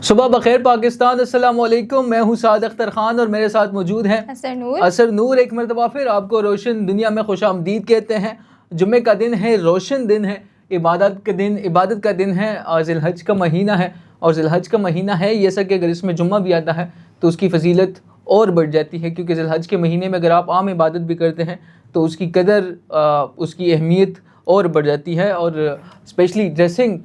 صبح بخیر پاکستان، السلام علیکم. میں ہوں سعد اختر خان اور میرے ساتھ موجود ہیں اثر نور. ایک مرتبہ پھر آپ کو روشن دنیا میں خوش آمدید کہتے ہیں. جمعے کا دن ہے، روشن دن ہے، عبادت کا دن ہے، ذی الحج کا مہینہ ہے. اور ذی الحج کا مہینہ ہے یہ سا کہ اگر اس میں جمعہ بھی آتا ہے تو اس کی فضیلت اور بڑھ جاتی ہے، کیونکہ ذی الحج کے مہینے میں اگر آپ عام عبادت بھی کرتے ہیں تو اس کی قدر، اس کی اہمیت اور بڑھ جاتی ہے. اور اسپیشلی ڈریسنگ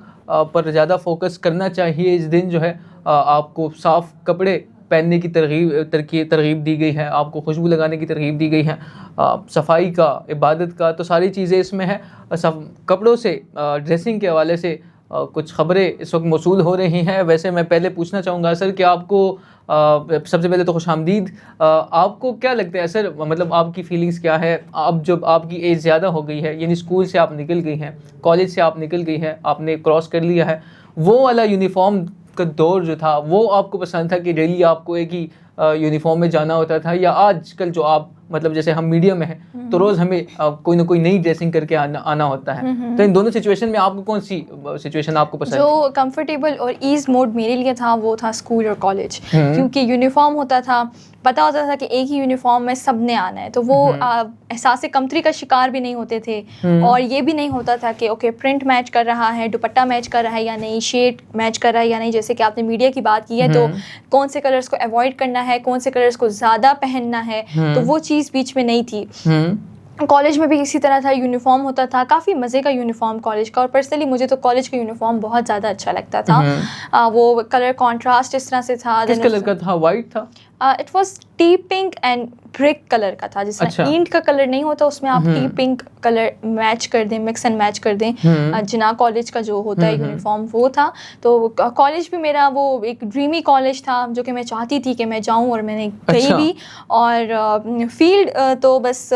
پر زیادہ فوکس کرنا چاہیے. اس دن جو ہے آپ کو صاف کپڑے پہننے کی ترغیب دی گئی ہے، آپ کو خوشبو لگانے کی ترغیب دی گئی ہے، صفائی کا، عبادت کا، تو ساری چیزیں اس میں ہیں. کپڑوں سے، ڈریسنگ کے حوالے سے کچھ خبریں اس وقت موصول ہو رہی ہیں. ویسے میں پہلے پوچھنا چاہوں گا سر کہ آپ کو سب سے پہلے تو خوش آمدید. آپ کو کیا لگتا ہے سر، مطلب آپ کی فیلنگز کیا ہے اب جب آپ کی ایج زیادہ ہو گئی ہے، یعنی اسکول سے آپ نکل گئی ہیں، کالج سے آپ نکل گئی ہیں، آپ نے کراس کر لیا ہے، وہ والا یونیفارم کا دور جو تھا وہ آپ کو پسند تھا کہ ڈیلی آپ کو ایک ہی یونیفارم میں جانا ہوتا تھا، یا آج کل جو آپ مطلب جیسے ہم میڈیا میں ہیں تو روز ہمیں کوئی نہ کوئی نئی ڈریسنگ کر کے آنا ہوتا ہے، تو ان دونوں سچویشن میں آپ کو کون سی سچویشن آپ کو پسند؟ جو کمفرٹیبل اور ایز موڈ میرے لیے تھا وہ تھا اسکول اور کالج، کیونکہ یونیفارم ہوتا تھا، پتہ ہوتا تھا کہ ایک ہی یونیفارم میں سب نے آنا ہے، تو وہ احساس کمتری کا شکار بھی نہیں ہوتے تھے. اور یہ بھی نہیں ہوتا تھا کہ اوکے پرنٹ میچ کر رہا ہے، دوپٹہ میچ کر رہا ہے یا نہیں، شیڈ میچ کر رہا ہے یا نہیں. جیسے کہ آپ نے میڈیا کی بات کی ہے تو کون سے کلرز کو اوائڈ کرنا ہے، کون سے کلرز کو زیادہ پہننا ہے، تو وہ چیز بیچ میں نہیں تھی. کالج میں بھی اسی طرح تھا، یونیفارم ہوتا تھا، کافی مزے کا یونیفارم کالج کا. اور پرسنلی مجھے تو کالج کا یونیفارم بہت زیادہ اچھا لگتا تھا. وہ کلر کانٹراسٹ اس طرح سے تھا. کس کلر کا تھا؟ وائٹ تھا؟ It was tea pink and brick colour کا تھا، جس طرح اینٹ کا کلر نہیں ہوتا اس میں آپ ٹی پنک کلر میچ کر دیں، مکس اینڈ میچ کر دیں. جنا کالج کا جو ہوتا ہے یونیفارم وہ تھا. تو کالج بھی میرا وہ ایک ڈریمی کالج تھا جو کہ میں چاہتی تھی کہ میں جاؤں، اور میں نے گئی بھی. اور فیلڈ تو بس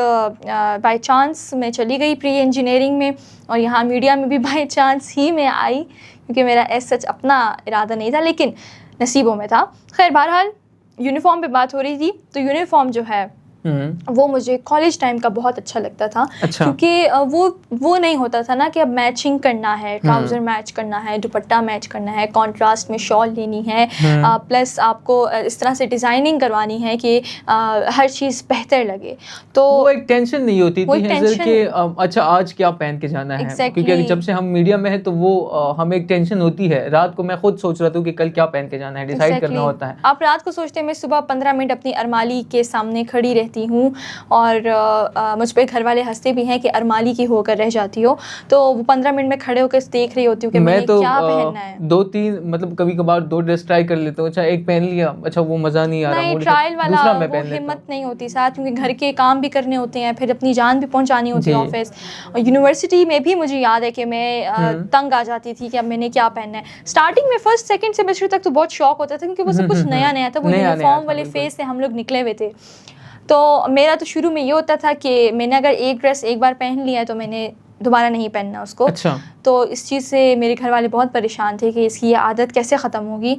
بائی چانس میں چلی گئی پری انجینئرنگ میں، اور یہاں میڈیا میں بھی بائی چانس ہی میں آئی، کیونکہ میرا ایز سچ اپنا ارادہ نہیں تھا، لیکن نصیبوں میں تھا. خیر بہرحال یونیفارم پہ بات ہو رہی تھی، تو یونیفارم جو ہے وہ مجھے کالج ٹائم کا بہت اچھا لگتا تھا. کیونکہ وہ نہیں ہوتا تھا نا کہ اب میچنگ کرنا ہے، ٹراؤزر میچ کرنا ہے، دوپٹہ میچ کرنا ہے، کانٹراسٹ میں شال لینی ہے، پلس آپ کو اس طرح سے ڈیزائننگ کروانی ہے کہ ہر چیز بہتر لگے. تو وہ ایک ٹینشن نہیں ہوتی تھی کہ اچھا آج کیا پہن کے جانا ہے، کیونکہ جب سے ہم میڈیا میں ہیں تو وہ ہمیں ایک ٹینشن ہوتی ہے. رات کو میں خود سوچ رہا تھا کہ کل کیا پہن کے جانا ہے، ڈیسائیڈ کرنا ہوتا ہے. آپ رات کو سوچتے ہیں، میں صبح 15 منٹ اپنی ارمالی کے سامنے کھڑی رہتی ہوں، اور مجھ پہ گھر والے ہنستے بھی ہیں کہ ارمالی کی ہو کر رہ جاتی ہو. تو وہ 15 منٹ میں کھڑے ہو کے دیکھ رہی ہوتی ہوں کہ میں نے کیا پہننا ہے. 2-3 مطلب کبھی کبھار 2 ڈریس ٹرائی کر لیتا ہوں. اچھا ایک پہن لیا، اچھا وہ مزہ نہیں آ رہا، نہیں ٹرائل والا وہ ہمت نہیں ہوتی ساتھ، کیونکہ گھر کے کام بھی کرنے ہوتے ہیں، پھر اپنی جان بھی پہنچانی ہوتی ہے آفس. اور یونیورسٹی میں بھی مجھے یاد ہے کہ میں تنگ آ جاتی تھی کہ اب میں نے کیا پہننا ہے. اسٹارٹنگ میں فرسٹ سیکنڈ سیمسٹر تک تو بہت شوق ہوتا تھا، کیونکہ وہ سب کچھ نیا نیا تھا، وہ یونیفارم والے فیز سے ہم لوگ نکلے ہوئے تھے. تو میرا تو شروع میں یہ ہوتا تھا کہ میں نے اگر ایک ڈریس ایک بار پہن لیا ہے تو میں نے دوبارہ نہیں پہننا اس کو. تو اس چیز سے میرے گھر والے بہت پریشان تھے کہ اس کی یہ عادت کیسے ختم ہوگی.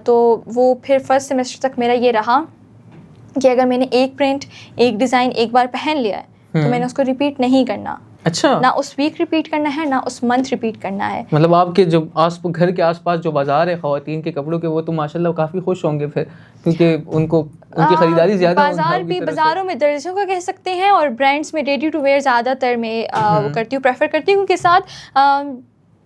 تو وہ پھر فرسٹ سیمسٹر تک میرا یہ رہا کہ اگر میں نے ایک پرنٹ، ایک ڈیزائن ایک بار پہن لیا ہے تو میں نے اس کو ریپیٹ نہیں کرنا. اچھا، نہ اس ویک ریپیٹ کرنا ہے، نہ اس منتھ ریپیٹ کرنا ہے. مطلب آپ کے جو گھر کے آس پاس جو بازار ہے خواتین کے کپڑوں کے، وہ تو ماشاءاللہ کافی خوش ہوں گے پھر، کیونکہ ان کی خریداری زیادہ بازاروں میں درجوں کا کہہ سکتے ہیں، اور برانڈس میں ریڈی ٹو ویئر زیادہ تر میں وہ کرتی ہوں، پریفر کرتی ہوں، کیونکہ ساتھ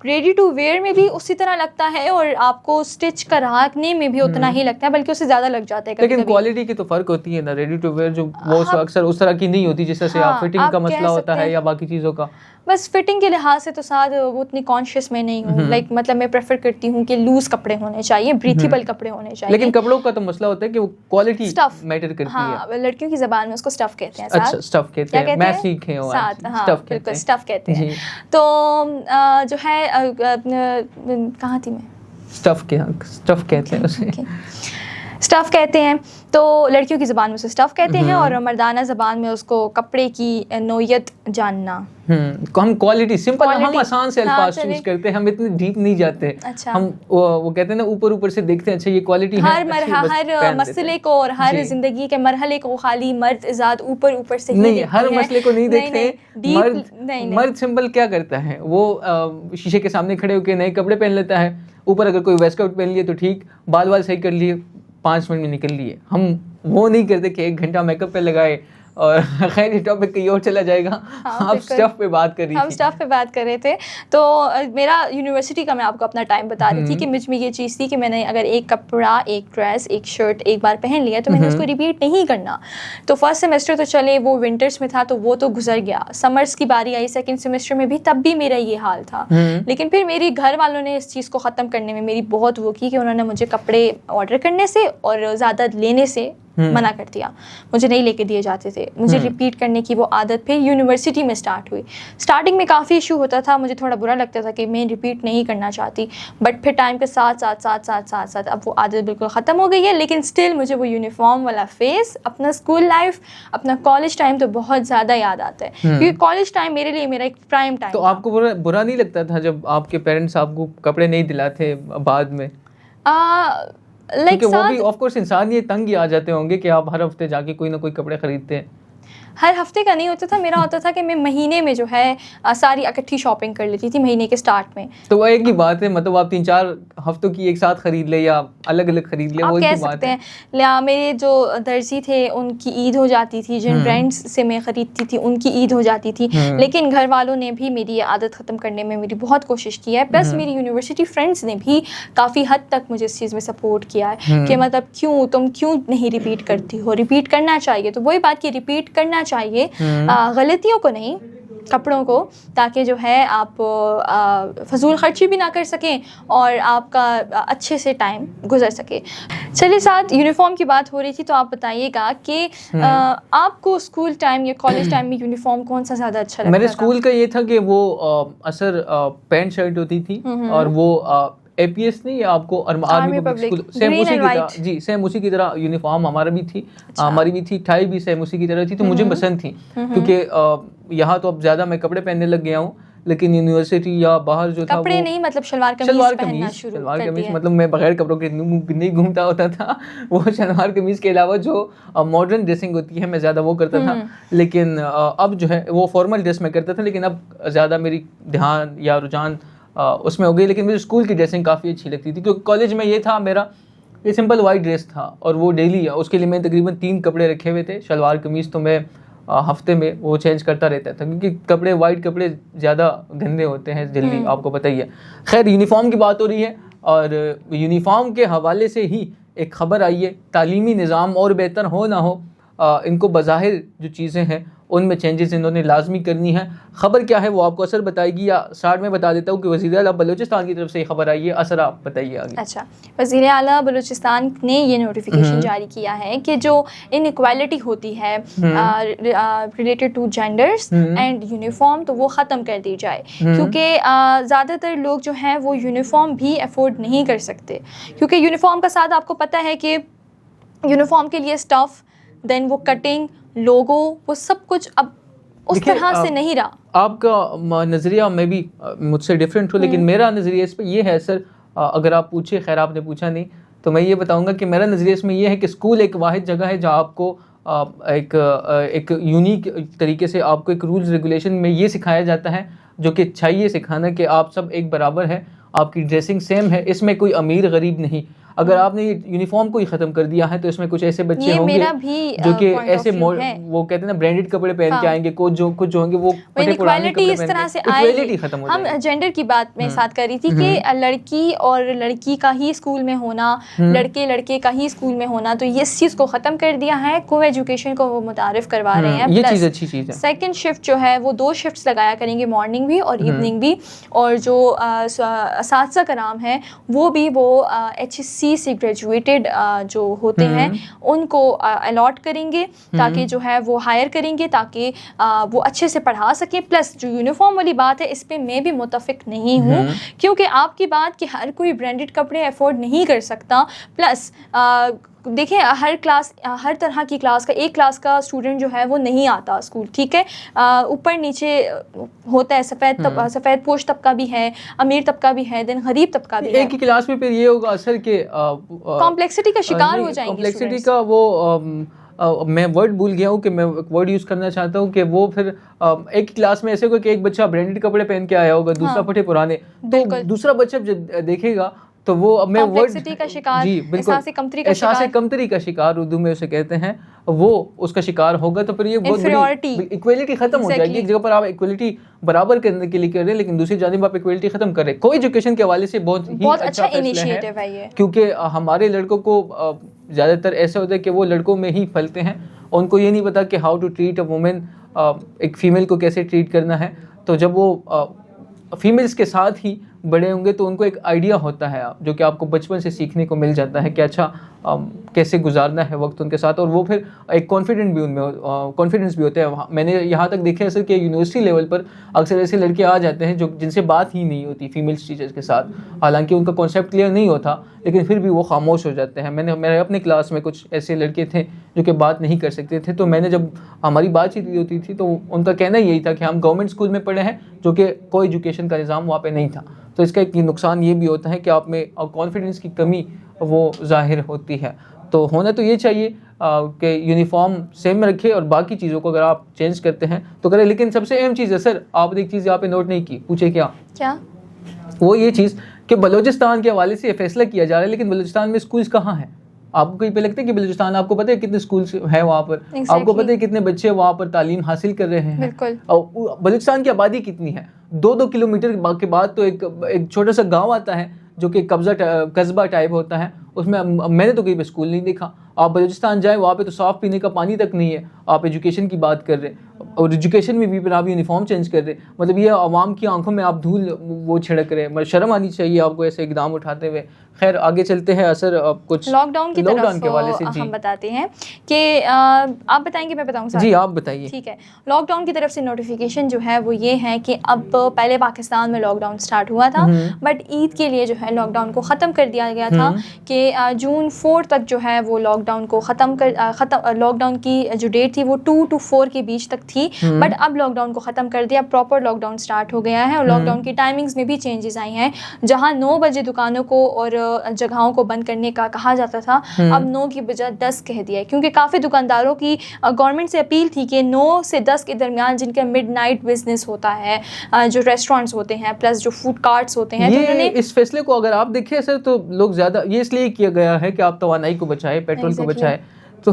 ریڈی ٹو ویئر میں بھی اسی طرح لگتا ہے، اور آپ کو اسٹچ کرانے میں بھی اتنا ہی لگتا ہے، بلکہ اس سے زیادہ لگ جاتا ہے. لیکن کوالٹی کی تو فرق ہوتی ہے نا، ریڈی ٹو ویئر جو وہ اکثر اس طرح کی نہیں ہوتی جس سے آپ فٹنگ کا مسئلہ ہوتا ہے یا باقی چیزوں کا. بس فٹنگ کے لحاظ سے تو ساتھ وہ اتنی کانشیس میں نہیں ہوں. لائک مطلب میں پریفر کرتی ہوں کہ لوز کپڑے ہونے چاہیے، بریتھیبل کپڑے ہونے چاہیے. لیکن کپڑوں کا تو مسئلہ ہوتا ہے کہ وہ کوالٹی میٹر کرتی ہے. ہاں، لڑکیوں کی زبان میں اس کو اسٹف کہتے ہیں. اچھا اسٹف کہتے ہیں، میں سیکھے ہوں ساتھ. ہاں بالکل اسٹف کہتے ہیں. تو جو ہے کہاں تھی میں؟ اسٹف کہتے ہیں اسے. اسٹف کہتے ہیں, تو لڑکیوں کی زبان میں اسے اسٹف کہتے ہیں, اور مردانہ زبان میں اس کو کپڑے کی نوعیت جاننا. ہم کوالٹی سمپل, ہم آسان سے الفاظ چوز کرتے ہیں, ہم اتنے ڈیپ نہیں جاتے. ہم وہ کہتے ہیں نا اوپر سے دیکھتے ہیں, اچھا یہ کوالٹی ہے. ہر مسئلے کو اور ہر زندگی کے مرحلے کو خالی مرد ذات اوپر سے نہیں, ہر مسئلے کو نہیں دیکھتے. مرد سمپل کیا کرتا ہے, وہ شیشے کے سامنے کھڑے ہو کے نئے کپڑے پہن لیتا ہے, اوپر اگر کوئی ویسٹ کوٹ پہن لیے تو ٹھیک, بال صحیح کر لیے, 5 منٹ میں نکل لیے. ہم وہ نہیں کرتے کہ 1 گھنٹہ میک اپ پہ لگائے. اور خیر اس ٹاپک کہیں اور چلا جائے گا. آپ اسٹف پہ بات کر رہی تھی. ہم اسٹف پہ بات کر رہے تھے. تو میرا یونیورسٹی کا میں آپ کو اپنا ٹائم بتا رہی تھی کہ مجھ میں یہ چیز تھی کہ میں نے اگر ایک کپڑا, ایک ڈریس, ایک شرٹ ایک بار پہن لیا تو میں نے اس کو ریپیٹ نہیں کرنا. تو فرسٹ سیمسٹر تو چلے وہ ونٹرس میں تھا تو وہ تو گزر گیا. سمرس کی باری آئی سیکنڈ سیمسٹر میں بھی, تب بھی میرا یہ حال تھا. لیکن پھر میری گھر والوں نے اس چیز کو ختم کرنے میں میری بہت وہ کی کہ انہوں نے مجھے کپڑے آرڈر کرنے سے اور زیادہ لینے سے منع کر دیا. مجھے نہیں لے کے دیے جاتے تھے. مجھے ریپیٹ کرنے کی وہ عادت پھر یونیورسٹی میں اسٹارٹ ہوئی. اسٹارٹنگ میں کافی ایشو ہوتا تھا, مجھے تھوڑا برا لگتا تھا کہ میں ریپیٹ نہیں کرنا چاہتی, بٹ پھر ٹائم کے ساتھ اب وہ عادت بالکل ختم ہو گئی ہے. لیکن اسٹل مجھے وہ یونیفارم والا فیس, اپنا اسکول لائف, اپنا کالج ٹائم تو بہت زیادہ یاد آتا ہے, کیونکہ کالج ٹائم میرے لیے میرا ایک پرائم ٹائم. تو آپ کو برا نہیں لگتا تھا جب آپ کے پیرنٹس آپ کو کپڑے نہیں دلاتے بعد میں؟ کیونکہ وہ بھی آف کورس انسان یہ تنگ ہی آ جاتے ہوں گے کہ آپ ہر ہفتے جا کے کوئی نہ کوئی کپڑے خریدتے ہیں. ہر ہفتے کا نہیں ہوتا تھا, میرا ہوتا تھا کہ میں مہینے میں جو ہے ساری اکٹھی شاپنگ کر لیتی تھی مہینے کے سٹارٹ میں. تو وہ ایک ہی بات ہے, مطلب آپ 3-4 ہفتوں کی ایک ساتھ خرید لے یا الگ الگ خرید لے, وہ ایک ہی بات ہے. میرے جو درزی تھے ان کی عید ہو جاتی تھی, جن برانڈس سے میں خریدتی تھی ان کی عید ہو جاتی تھی, لیکن گھر والوں نے بھی میری یہ عادت ختم کرنے میں میری بہت کوشش کی ہے. پلس میری یونیورسٹی فرینڈس نے بھی کافی حد تک مجھے اس چیز میں سپورٹ کیا ہے کہ مطلب تم کیوں نہیں ریپیٹ کرتی ہو, ریپیٹ کرنا چاہیے. تو وہی بات کہ ریپیٹ کرنا چاہیے, غلطیوں کو نہیں, کپڑوں کو, تاکہ جو ہے آپ فضول خرچی بھی نہ کر سکیں اور آپ کا اچھے سے ٹائم گزر سکے. چلیے, ساتھ یونیفارم کی بات ہو رہی تھی تو آپ بتائیے گا کہ آپ کو اسکول ٹائم یا کالج ٹائم میں یونیفارم کون سا زیادہ اچھا لگتا تھا؟ میرے اسکول کا یہ تھا کہ وہ اثر پینٹ شرٹ ہوتی تھی, اور وہ اے پی ایس نہیں, آپ کو آرمی پبلک اسکول سیم اسی کی طرح, جی سیم اسی کی طرح یونیفارم ہمارا بھی تھی, ہماری بھی تھی, ٹائی بھی سیم اسی کی طرح تھی. تو مجھے پسند تھی, کیونکہ یہاں تو اب زیادہ میں کپڑے پہننے لگ گیا ہوں, لیکن یونیورسٹی یا باہر جو تھا کپڑے نہیں, مطلب شلوار قمیض, مطلب میں بغیر کپڑوں کے نہیں گھومتا ہوتا تھا. وہ شلوار قمیض کے علاوہ جو ماڈرن ڈریسنگ ہوتی ہے میں زیادہ وہ کرتا تھا. لیکن اب جو ہے وہ فارمل ڈریس میں کرتا تھا, لیکن اب زیادہ میری دھیان یا رجحان اس میں ہو گئی. لیکن مجھے اسکول کی ڈریسنگ کافی اچھی لگتی تھی, کیونکہ کالج میں یہ تھا میرا, یہ سمپل وائٹ ڈریس تھا, اور وہ ڈیلی, اس کے لیے میں تقریباً 3 کپڑے رکھے ہوئے تھے. شلوار قمیض تو میں ہفتے میں وہ چینج کرتا رہتا تھا, کیونکہ کپڑے وائٹ کپڑے زیادہ گندے ہوتے ہیں جلدی, آپ کو پتہ ہی ہے. خیر, یونیفارم کی بات ہو رہی ہے, اور یونیفارم کے حوالے سے ہی ایک خبر آئی ہے. تعلیمی نظام اور بہتر ہو نہ ہو, ان کو بظاہر جو چیزیں ہیں ان میں چینجز انہوں نے لازمی کرنی ہے. خبر کیا ہے وہ آپ کو اثر بتائے گی, یا اسٹارٹ میں بتا دیتا ہوں کہ وزیر اعلیٰ بلوچستان کی طرف سے یہ خبر آئی ہے. اثر آپ بتائیے آگے. اچھا, وزیر اعلیٰ بلوچستان نے یہ نوٹیفیکیشن جاری کیا ہے کہ جو انیکوالٹی ہوتی ہے related two genders and uniform, تو وہ ختم کر دی جائے. کیونکہ زیادہ تر لوگ جو ہیں وہ یونیفارم بھی افورڈ نہیں کر سکتے, کیونکہ یونیفارم کا ساتھ آپ کو پتہ ہے کہ یونیفارم کے لیے اسٹف, دین وہ کٹنگ, لوگو, وہ سب کچھ اب اس طرح سے نہیں رہا. آپ کا نظریہ میں بھی مجھ سے ڈفرینٹ ہوں, لیکن میرا نظریہ اس پہ یہ ہے سر, اگر آپ پوچھے, خیر آپ نے پوچھا نہیں, تو میں یہ بتاؤں گا کہ میرا نظریہ اس میں یہ ہے کہ اسکول ایک واحد جگہ ہے جہاں آپ کو ایک یونیک طریقے سے آپ کو ایک رولز ریگولیشن میں یہ سکھایا جاتا ہے, جو کہ چاہیے سکھانا, کہ آپ سب ایک برابر ہیں, آپ کی ڈریسنگ سیم ہے, اس میں کوئی امیر غریب نہیں. اگر آپ نے یونیفارم کو ہی ختم کر دیا ہے تو اس میں کچھ ایسے بچے ہوں گے جو کہ ایسے وہ کہتے ہیں نا برانڈیڈ کپڑے پہن کے آئیں گے, کچھ جو ہوں گے وہ انیکوالٹی اس طرح سے آئے. ہم جینڈر کی بات میں ساتھ کر رہی تھی کہ لڑکی اور لڑکی کا ہی اسکول میں ہونا, لڑکے کا ہی اسکول میں ہونا, تو یہ اس چیز کو ختم کر دیا ہے. کو ایجوکیشن کو وہ متعارف کروا رہے ہیں. یہ چیز اچھی چیز ہے. سیکنڈ شفٹ جو ہے وہ 2 شفٹس لگایا کریں گے, مارننگ بھی اور ایوننگ بھی, اور جو اساتذہ کرام ہیں وہ بھی وہ HSC سے گریجویٹڈ جو ہوتے ہیں ان کو الاٹ کریں گے, تاکہ جو ہے وہ ہائر کریں گے, تاکہ وہ اچھے سے پڑھا سکیں. پلس جو یونیفارم والی بات ہے اس پہ میں بھی متفق نہیں ہوں, کیونکہ آپ کی بات کہ ہر کوئی برانڈیڈ کپڑے افورڈ نہیں کر سکتا, پلس دیکھیں ہر کلاس، ہر طرح کی کلاس کا، ایک کلاس کا اسٹوڈنٹ جو ہے وہ نہیں آتا اسکول، ٹھیک ہے، اوپر نیچے ہوتا ہے، سفید پوش طبقہ بھی ہے، امیر طبقہ بھی ہے، دین غریب طبقہ بھی ہے. ایک ہی کلاس میں پھر یہ ہوگا اثر کہ کمپلیکسٹی کا شکار ہو جائیں گے. کمپلیکسٹی کا وہ میں ورڈ بھول گیا ہوں کہ میں ورڈ یوز کرنا چاہتا ہوں کہ وہ پھر ایک کلاس میں ایسے ہوگا کہ ایک بچہ برانڈیڈ کپڑے پہن کے آیا ہوگا، دوسرا پھٹے پرانے، تو دوسرا بچہ جب دیکھے گا تو وہ اب میں کمپلیکسٹی کا شکار، احساس کمتری کا شکار اردو میں اسے کہتے ہیں، وہ اس کا شکار ہوگا. تو پھر یہ بہت بڑی ایکویلٹی ختم ہو جائے گی. ایک جگہ پر آپ ایکویلٹی برابر کرنے کے لیے کر رہے ہیں لیکن دوسری جانب آپ ایکویلٹی ختم کر رہے ہیں. کوئی ایجوکیشن کے حوالے سے بہت اچھا انیشیٹو ہے یہ، کیونکہ ہمارے لڑکوں کو زیادہ تر ایسا ہوتا ہے کہ وہ لڑکوں میں ہی پھلتے ہیں، ان کو یہ نہیں پتا کہ how to treat a woman, ایک فیمیل کو کیسے ٹریٹ کرنا ہے. تو جب وہ فیمیلز کے ساتھ ہی بڑے ہوں گے تو ان کو ایک آئیڈیا ہوتا ہے جو کہ آپ کو بچپن سے سیکھنے کو مل جاتا ہے کہ اچھا کیسے گزارنا ہے وقت ان کے ساتھ، اور وہ پھر ایک کانفیڈنس بھی ہوتا ہے. میں نے یہاں تک دیکھا ہے سر کہ یونیورسٹی لیول پر اکثر ایسے لڑکے آ جاتے ہیں جن سے بات ہی نہیں ہوتی فیمیل ٹیچرز کے ساتھ، حالانکہ ان کا کانسیپٹ کلیئر نہیں ہوتا لیکن پھر بھی وہ خاموش ہو جاتے ہیں. میرے اپنے کلاس میں کچھ ایسے لڑکے تھے جو کہ بات نہیں کر سکتے تھے، تو میں نے جب ہماری بات چیت ہوتی تھی تو ان کا کہنا یہی تھا کہ ہم گورنمنٹ اسکول میں پڑھے ہیں جو کہ کوئی ایجوکیشن کا نظام وہاں پہ نہیں تھا. تو اس کا ایک نقصان یہ بھی ہوتا ہے کہ آپ میں کانفیڈنس کی کمی وہ ظاہر ہوتی ہے. تو ہونا تو یہ چاہیے کہ یونیفارم سیم رکھے اور باقی چیزوں کو اگر آپ چینج کرتے ہیں تو کریں. لیکن سب سے اہم چیز ہے سر، آپ نے ایک چیز یہاں پہ نوٹ نہیں کی، پوچھے کیا وہ یہ چیز کہ بلوچستان کے حوالے سے یہ فیصلہ کیا جا رہا ہے لیکن بلوچستان میں اسکولز کہاں ہیں؟ آپ کو کہیں پہ لگتا ہے کہ بلوچستان، آپ کو پتہ ہے کتنے اسکولز ہیں وہاں پر، آپ کو پتہ ہے کتنے بچے وہاں پر تعلیم حاصل کر رہے ہیں؟ بلوچستان کی آبادی کتنی ہے؟ 2 کلومیٹر کے بعد تو ایک چھوٹا سا گاؤں آتا ہے جو کہ قصبہ ٹائپ ہوتا ہے، اس میں نے تو کہیں پہ اسکول نہیں دیکھا. آپ بلوچستان جائیں وہاں پہ تو صاف پینے کا پانی تک نہیں ہے. آپ ایجوکیشن کی بات کر رہے ہیں اور ایجوکیشن میں بھی پھر آپ یونیفارم چینج کر رہے ہیں، مطلب یہ عوام کی آنکھوں میں آپ دھول وہ چھڑک رہے ہیں. شرم آنی چاہیے آپ کو ایسے اقدام اٹھاتے ہوئے. خیر آگے چلتے ہیں. اثر کچھ لاک ڈاؤن کے حوالے سے ہم بتاتے ہیں کہ آپ بتائیں گے میں بتاؤں گا؟ جی آپ بتائیے. ٹھیک ہے. لاک ڈاؤن کی طرف سے نوٹیفیکیشن جو ہے وہ یہ ہے کہ اب پہلے پاکستان میں لاک ڈاؤن سٹارٹ ہوا تھا بٹ عید کے لیے جو ہے لاک ڈاؤن کو ختم کر دیا گیا تھا کہ جون 4 تک جو ہے وہ لاک ڈاؤن کو لاک ڈاؤن کی جو ڈیٹ تھی وہ 2 to 4 کے بیچ تک تھی بٹ اب لاک ڈاؤن کو ختم کر دیا. پراپر لاک ڈاؤن سٹارٹ ہو گیا ہے اور لاک ڈاؤن کی ٹائمنگز میں بھی چینجز آئی ہیں. جہاں 9 بجے دکانوں کو اور جگہوں کو بند کرنے کا کہا جاتا تھا اب 9 کی بجائے 10 کہہ دیا ہے کیونکہ کافی دکانداروں کی گورنمنٹ سے اپیل تھی کہ 9 سے 10 کے درمیان جن کا مڈ نائٹ بزنس ہوتا ہے، جو ریسٹورینٹس ہوتے ہیں پلس جو فوڈ کارٹس ہوتے ہیں، یہ اس فیصلے کو اگر آپ دیکھیں سر تو لوگ زیادہ یہ اس لیے کیا گیا ہے کہ آپ توانائی کو بچائے، پیٹرول کو بچائے. تو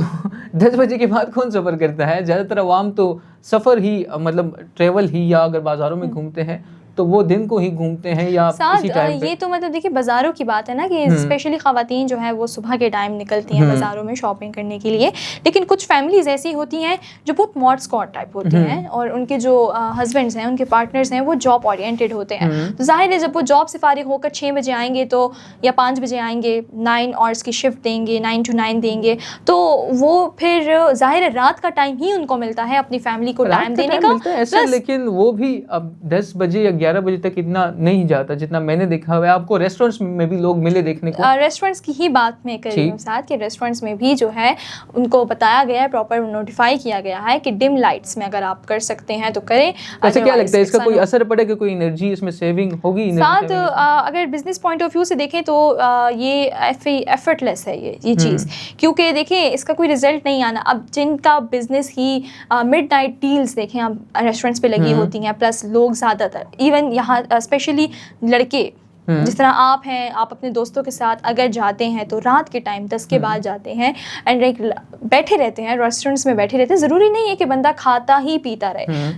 10 بجے کے بعد کون سفر کرتا ہے؟ زیادہ تر عوام تو سفر ہی مطلب ٹریول ہی یا اگر بازاروں میں گھومتے ہیں تو وہ دن کو ہی گھومتے ہیں یا اسی ٹائم پہ. یہ تو مطلب دیکھیے بازاروں کی بات ہے نا کہ اسپیشلی خواتین جو ہیں وہ صبح کے ٹائم نکلتی ہیں بازاروں میں شاپنگ کرنے کے لیے، لیکن کچھ فیملیز ایسی ہوتی ہیں جو بہت ماڈ اسکواڈ ٹائپ ہوتی ہیں اور ان کے جو ہسبینڈس ہیں، ان کے پارٹنرز ہیں، وہ جاب اورینٹیڈ ہوتے ہیں. تو ظاہر ہے جب وہ جاب سے فارغ ہو کر 6 بجے آئیں گے تو یا 5 بجے آئیں گے، 9 آورس کی شفٹ دیں گے، 9 to 9 دیں گے، تو وہ پھر ظاہر ہے رات کا ٹائم ہی ان کو ملتا ہے اپنی فیملی کو ٹائم دینے کا. لیکن وہ بھی اب 10 بجے یا 11 بجے تک اتنا نہیں جاتا جتنا میں نے دیکھا ہوا ہے. آپ کو ریسٹورینٹس میں بھی لوگ ملے دیکھنے کو؟ ریسٹورینٹس کی ہی بات میں کر رہی ہوں ساتھ کہ ریسٹورینٹس میں بھی جو ہے ان کو بتایا گیا ہے، پراپر نوٹیفائی کیا گیا ہے کہ ڈم لائٹس میں اگر آپ کر سکتے ہیں تو کریں. ایسے کیا لگتا ہے اس کا کوئی اثر پڑے کہ کوئی انرجی اس میں سیونگ ہوگی؟ ساتھ اگر بزنس پوائنٹ آف ویو سے دیکھیں تو یہ ایفرٹ لیس ہے یہ چیز، کیونکہ دیکھیں اس کا کوئی رزلٹ نہیں آنا. اب جن کا بزنس ہی مڈ نائٹ ڈیلز دیکھیں آپ ریسٹورینٹس پہ لگی ہوتی ہیں، پلس لوگ زیادہ تر ایون یہاں اسپیشلی لڑکے جس طرح آپ ہیں، آپ اپنے دوستوں کے ساتھ اگر جاتے ہیں تو رات کے ٹائم 10 کے بعد جاتے ہیں اینڈ لائک بیٹھے رہتے ہیں ریسٹورینٹس میں بیٹھے رہتے ہیں. ضروری نہیں ہے کہ بندہ کھاتا ہی پیتا رہے،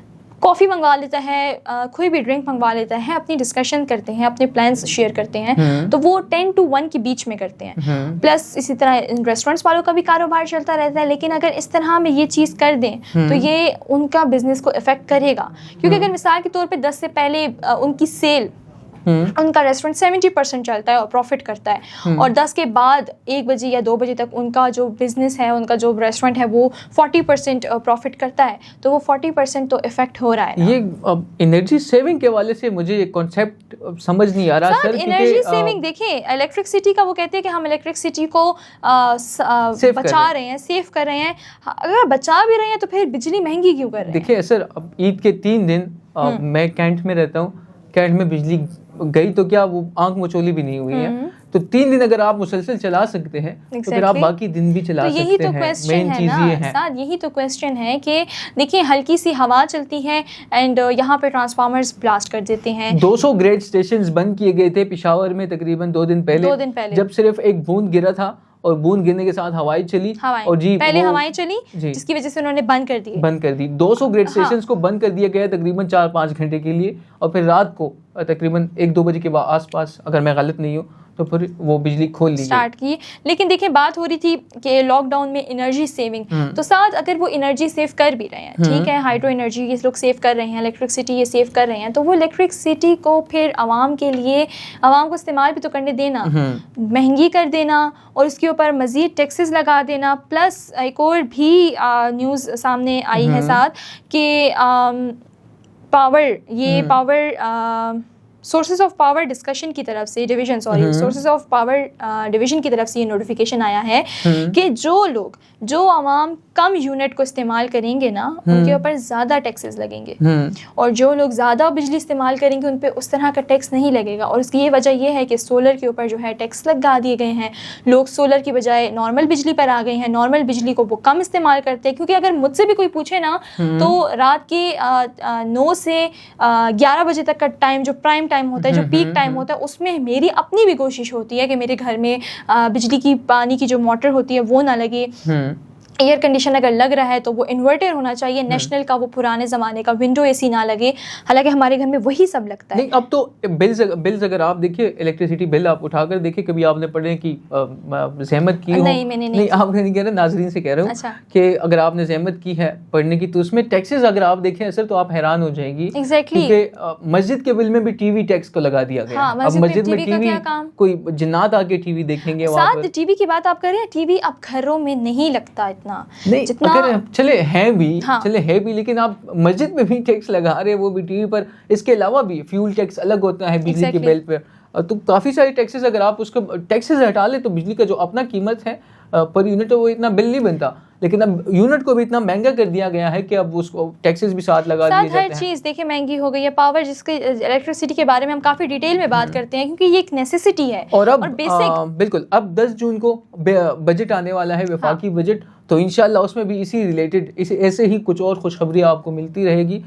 کافی منگوا لیتا ہے، کوئی بھی ڈرنک منگوا لیتا ہے، اپنی ڈسکشن کرتے ہیں، اپنے پلانس شیئر کرتے ہیں، تو وہ 10 to 1 کے بیچ میں کرتے ہیں. پلس اسی طرح ریسٹورینٹس والوں کا بھی کاروبار چلتا رہتا ہے. لیکن اگر اس طرح میں یہ چیز کر دیں تو یہ ان کا بزنس کو افیکٹ کرے گا، کیونکہ اگر مثال کے طور پہ 10 سے پہلے ان کی سیل ان کا ریسٹورینٹ 70% چلتا ہے اور پروفٹ کرتا ہے, اور 10 کے بعد 1 بجے یا 2 بجے تک ان کا جو بزنس ہے, ان کا جو ریسٹورینٹ ہے وہ 40% پروفٹ کرتا ہے, تو وہ 40% تو افیکٹ ہو رہا ہے. یہ انرجی سیونگ کے حوالے سے مجھے یہ کانسیپٹ سمجھ نہیں آ رہا سر. انرجی سیونگ دیکھیں, الیکٹرکسٹی کا وہ کہتے ہیں کہ ہم الیکٹرکسٹی کو بچا رہے ہیں, سیو کر رہے ہیں. اگر بچا بھی رہے ہیں تو پھر بجلی مہنگی کیوں کر رہے ہیں؟ دیکھیں سر, اب عید کے 3 دن میں کینٹ میں رہتا ہوں, کینٹ میں بجلی گئی تو کیا وہ آنکھ مچولی بھی نہیں ہوئی ہے, تو 3 دن اگر آپ مسلسل چلا سکتے ہیں تو پھر آپ باقی دن بھی چلا سکتے ہیں. یہی تو کویسچن ہے نا, یہی تو کویسچن ہے کہ دیکھیں ہلکی سی ہوا چلتی ہے اینڈ یہاں پہ ٹرانسفارمرز بلاسٹ کر دیتے ہیں. 200 گریڈ اسٹیشنز بند کیے گئے تھے پشاور میں تقریباً 2 دن پہلے, جب صرف ایک بوند گرا تھا اور بوند گرنے کے ساتھ ہوائیں چلی, اور پہلے ہوائیں چلی جس کی وجہ سے انہوں نے بند کر دی. 200 گریڈ اسٹیشنز کو بند کر دیا گیا تقریباً 4-5 گھنٹے کے لیے, اور پھر رات کو تقریباً 1-2 بجے کے آس پاس اگر میں غلط نہیں ہوں تو پھر وہ بجلی کھول لی اسٹارٹ کی. لیکن دیکھیں بات ہو رہی تھی کہ لاک ڈاؤن میں انرجی سیونگ, تو ساتھ اگر وہ انرجی سیو کر بھی رہے ہیں, ٹھیک ہے, ہائیڈرو انرجی یہ لوگ سیو کر رہے ہیں, الیکٹرکسٹی یہ سیو کر رہے ہیں, تو وہ الیکٹرکسٹی کو پھر عوام کے لیے, عوام کو استعمال بھی تو کرنے دینا, مہنگی کر دینا اور اس کے اوپر مزید ٹیکسز لگا دینا. پلس ایک اور بھی نیوز سامنے آئی ہے ساتھ کہ سورسز آف پاور ڈسکشن کی طرف سے سورسز آف پاور ڈویژن کی طرف سے یہ نوٹیفیکیشن آیا ہے کہ جو عوام کم یونٹ کو استعمال کریں گے نا, ان کے اوپر زیادہ ٹیکسز لگیں گے, اور جو لوگ زیادہ بجلی استعمال کریں گے ان پہ اس طرح کا ٹیکس نہیں لگے گا. اور اس کی یہ وجہ یہ ہے کہ سولر کے اوپر جو ہے ٹیکس لگا دیے گئے ہیں. لوگ سولر کی بجائے نارمل بجلی پر آ گئے ہیں, نارمل بجلی کو وہ کم استعمال کرتے ہیں. کیونکہ اگر مجھ سے بھی کوئی پوچھے نا تو رات کے 9 سے 11 بجے تک کا ٹائم جو پرائم ٹائم ہوتا ہے, جو پیک ٹائم ہوتا ہے, اس میں میری اپنی بھی کوشش ہوتی ہے کہ میرے گھر میں بجلی کی پانی کی جو موٹر ہوتی ہے وہ نہ لگے. ایئر کنڈیشن اگر لگ رہا ہے تو وہ انورٹر ہونا چاہیے نیشنل کا, وہ پرانے زمانے کا ونڈو اے سی نہ لگے. حالانکہ ہمارے گھر میں وہی سب لگتا ہے. نہیں, اب تو بلز اگر آپ دیکھیں, الیکٹریسٹی بل آپ اٹھا کر دیکھیں, کبھی آپ نے پڑھے کہ زحمت کی ہو؟ نہیں, آپ نے نہیں کہہ رہا, ناظرین سے کہہ رہا ہوں کہ اگر آپ نے زحمت کی ہے پڑھنے کی تو اس میں ٹیکسز اگر آپ دیکھیں سر تو آپ حیران ہو جائیں گی. کیونکہ مسجد کے بل میں بھی ٹی وی ٹیکس کو لگا دیا گیا. اب مسجد میں ٹی وی کوئی جنات آ کے ٹی وی دیکھیں گے. ساتھ ٹی وی کی بات آپ کر رہے ہیں, ٹی وی اب گھروں میں نہیں لگتا اتنا جتنا, چلے ہے بھی لیکن آپ مسجد میں بھی ٹیکس لگا رہے, وہ بھی ٹی وی پر. اس کے علاوہ بھی فیول ٹیکس الگ ہوتا ہے بجلی کے بل پہ, تو کافی سارے ٹیکسز, اگر آپ اس کو ٹیکسز ہٹا لیں تو بجلی کا جو اپنا قیمت ہے پر یونٹ وہ اتنا بل نہیں بنتا. لیکن اب یونٹ کو بھی اتنا مہنگا کر دیا گیا ہے کہ اب اس کو ٹیکسز بھی ساتھ لگا دیے جاتے ہیں. ہر چیز دیکھیں مہنگی ہو گئی ہے. پاور جس کے الیکٹرسٹی کے بارے میں ہم کافی ڈیٹیل میں بات کرتے ہیں کیونکہ یہ ایک نیسیسٹی ہے. اور اب بالکل اب 10 جون کو بجٹ آنے والا ہے, وفاقی بجٹ, تو انشاءاللہ اس میں بھی اسی ریلیٹڈ ایسے ہی کچھ اور خوشخبریاں آپ کو ملتی رہے گی,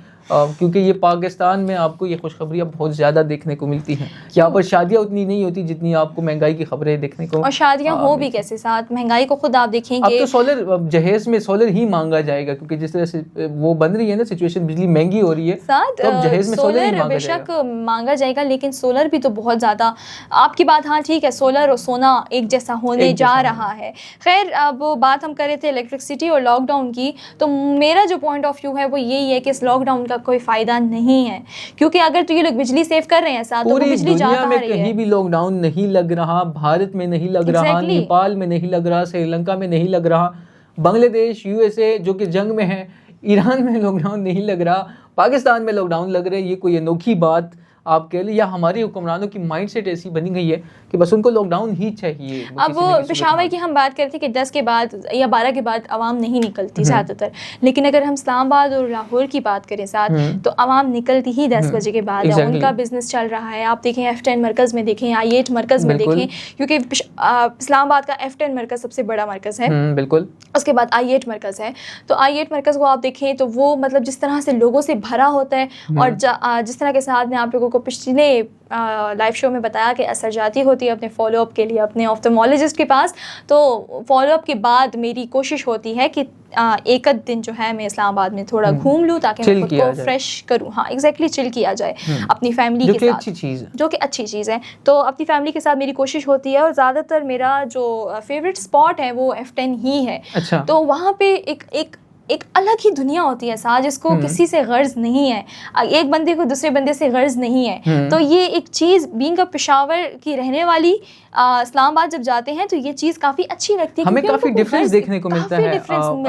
کیونکہ یہ پاکستان میں آپ کو یہ خوشخبریاں بہت زیادہ دیکھنے کو ملتی ہیں. یہاں پر شادیاں اتنی نہیں ہوتی جتنی آپ کو مہنگائی کی خبریں دیکھنے کو, اور شادیاں ہو بھی کیسے ساتھ مہنگائی کو خود آپ دیکھیں گے. اب تو سولر جہیز میں سولر ہی مانگا جائے گا, کیونکہ جس طرح سے وہ بن رہی ہے نا سچویشن, بجلی مہنگی ہو رہی ہے, تو اب جہیز میں سولر ہی مانگا بے شک مانگا جائے گا. لیکن سولر بھی تو بہت زیادہ, آپ کی بات ہاں ٹھیک ہے, سولر اور سونا ایک جیسا ہونے جا رہا ہے. خیر, اب بات ہم کر رہے تھے الیکٹرسٹی اور لاک ڈاؤن کی, تو میرا جو پوائنٹ آف ویو ہے وہ یہی ہے کہ اس لاک ڈاؤن کا کوئی فائدہ نہیں ہے, کیونکہ اگر تو یہ لوگ بجلی سیو کر رہے ہیں ساتھ, تو بجلی جا رہی ہے. کہیں بھی لاک ڈاؤن نہیں لگ رہا, بھارت میں نہیں لگ رہا, نیپال میں نہیں لگ رہا, سری لنکا میں نہیں لگ رہا, بنگلہ دیش, USA جو کہ جنگ میں ہے, ایران میں لاک ڈاؤن نہیں لگ رہا, پاکستان میں لاک ڈاؤن لگ رہے. یہ کوئی انوکھی بات آپ کہہ لیں, یا ہمارے حکمرانوں کی مائنڈ سیٹ ایسی بنی گئی ہے کہ بس ان کو لاک ڈاؤن ہی چاہیے. اب پشاور کی ہم بات کرتے کہ 10 کے بعد یا 12 کے بعد عوام نہیں نکلتی زیادہ تر, لیکن اگر ہم اسلام آباد اور لاہور کی بات کریں ساتھ, تو عوام نکلتی ہی 10 بجے کے بعد ہے. ان کا بزنس چل رہا ہے. آپ دیکھیں F10 مرکز میں دیکھیں, I8 مرکز میں دیکھیں, کیونکہ اسلام آباد کا F10 مرکز سب سے بڑا مرکز ہے, بالکل, اس کے بعد I8 مرکز ہے. تو I8 مرکز کو آپ دیکھیں تو وہ مطلب جس طرح سے لوگوں سے بھرا ہوتا ہے, اور جس طرح کے ساتھ میں آپ لوگوں کو پچھلے لائیو شو میں بتایا کہ اثر جاتی ہوتی ہے اپنے فالو اپ کے لیے اپنے آپتھالمولوجسٹ کے پاس. تو فالو اپ کے بعد میری کوشش ہوتی ہے کہ ایک دن جو ہے میں اسلام آباد میں تھوڑا گھوم لوں تاکہ میں خود کو فریش کروں. ہاں ایگزیکٹلی, چل کیا جائے اپنی فیملی کے ساتھ, جو کہ اچھی چیز ہے. تو اپنی فیملی کے ساتھ میری کوشش ہوتی ہے, اور زیادہ تر میرا جو فیوریٹ اسپاٹ ہے وہ F10 ہی ہے. تو وہاں پہ ایک ایک الگ ہی دنیا ہوتی ہے ساتھ، جس کو کسی سے غرض نہیں ہے، ایک بندے کو دوسرے بندے سے غرض نہیں ہے. تو یہ ایک چیز بینگ اے پشاور کی رہنے والی اسلام آباد جب جاتے ہیں تو یہ چیز کافی اچھی لگتی ہے، ہمیں کافی ڈفرینس دیکھنے کو ملتا ہے.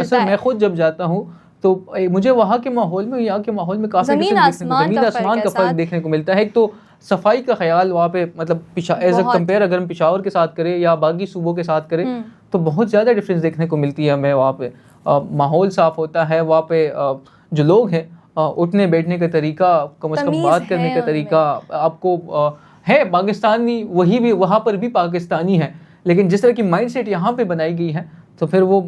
اصل میں خود جب جاتا ہوں تو مجھے وہاں کے ماحول میں یہاں کے ماحول میں کافی زمین آسمان کا فرق دیکھنے کو ملتا ہے. ایک تو صفائی کا خیال وہاں پہ مطلب ایز اے کمپیئر اگر ہم پشاور کے ساتھ کریں یا باقی صوبوں کے ساتھ کریں تو بہت زیادہ ڈفرینس دیکھنے کو ملتی ہے ہمیں. وہاں پہ ماحول صاف ہوتا ہے، وہاں پہ جو لوگ ہیں اٹھنے بیٹھنے کا طریقہ، کم از کم بات کرنے کا طریقہ آپ کو ہے پاکستانی، وہی بھی وہاں پر بھی پاکستانی ہے، لیکن جس طرح کی مائنڈ سیٹ یہاں پہ بنائی گئی ہے تو پھر وہ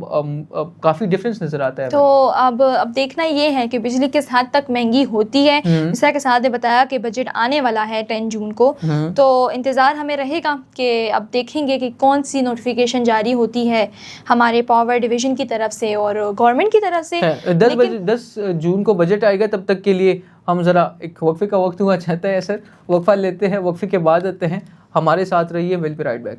کافی ڈفرینس نظر آتا ہے. تو اب دیکھنا یہ ہے کہ بجلی کس حد تک مہنگی ہوتی ہے. جس طرح کے ساتھ نے بتایا کہ بجٹ آنے والا ہے 10 جون کو، تو انتظار ہمیں رہے گا کہ اب دیکھیں گے کہ کون سی نوٹیفیکیشن جاری ہوتی ہے ہمارے پاور ڈویژن کی طرف سے اور گورنمنٹ کی طرف سے. 10 جون کو بجٹ آئے گا، تب تک کے لیے ہم ذرا ایک وقفے کا وقت ہوا چاہتا ہے سر، وقفہ لیتے ہیں، وقفے کے بعد آتے ہیں. ہمارے ساتھ رہیے، we'll be right back.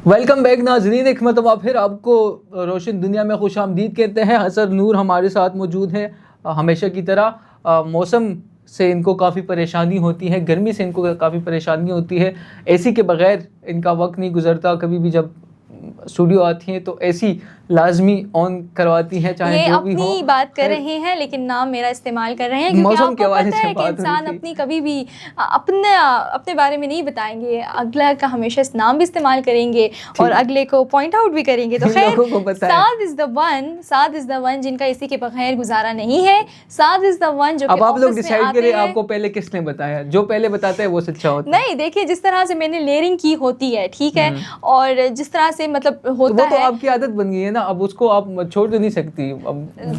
Welcome back ناظرین، ایک مرتبہ پھر آپ کو روشن دنیا میں خوش آمدید کہتے ہیں. حسن نور ہمارے ساتھ موجود ہیں. ہمیشہ کی طرح موسم سے ان کو کافی پریشانی ہوتی ہے، گرمی سے ان کو کافی پریشانی ہوتی ہے. اے سی کے بغیر ان کا وقت نہیں گزرتا. کبھی بھی جب اسٹوڈیو آتی ہیں تو اے سی لازمی آن کرواتی ہیں، چاہے جو بھی ہو. اپنی بات کر رہے ہیں لیکن نام میرا استعمال کر رہے ہیں، کیونکہ آپ کو پتہ ہے کہ انسان اپنی کبھی بھی اپنے بارے میں نہیں بتائیں گے، اگلا کا ہمیشہ اس نام بھی استعمال کریں گے اور اگلے کو پوائنٹ آؤٹ بھی کریں گے. تو خیر، سعد از دا ون جن کا اسی کے بغیر گزارا نہیں ہے. سعد از دا ون جو اب آپ لوگ ڈیسائیڈ کریں آپ کو پہلے کس نے بتایا. جو پہلے بتاتا ہے وہ سچا ہوتا ہے. نہیں دیکھیے، جس طرح سے میں نے لیئرنگ کی ہوتی ہے، ٹھیک ہے، اور جس طرح سے مطلب ہوتا ہے، وہ تو آپ کی عادت بن گئی ہے نا، اب اس کو آپ چھوڑ نہیں سکتی.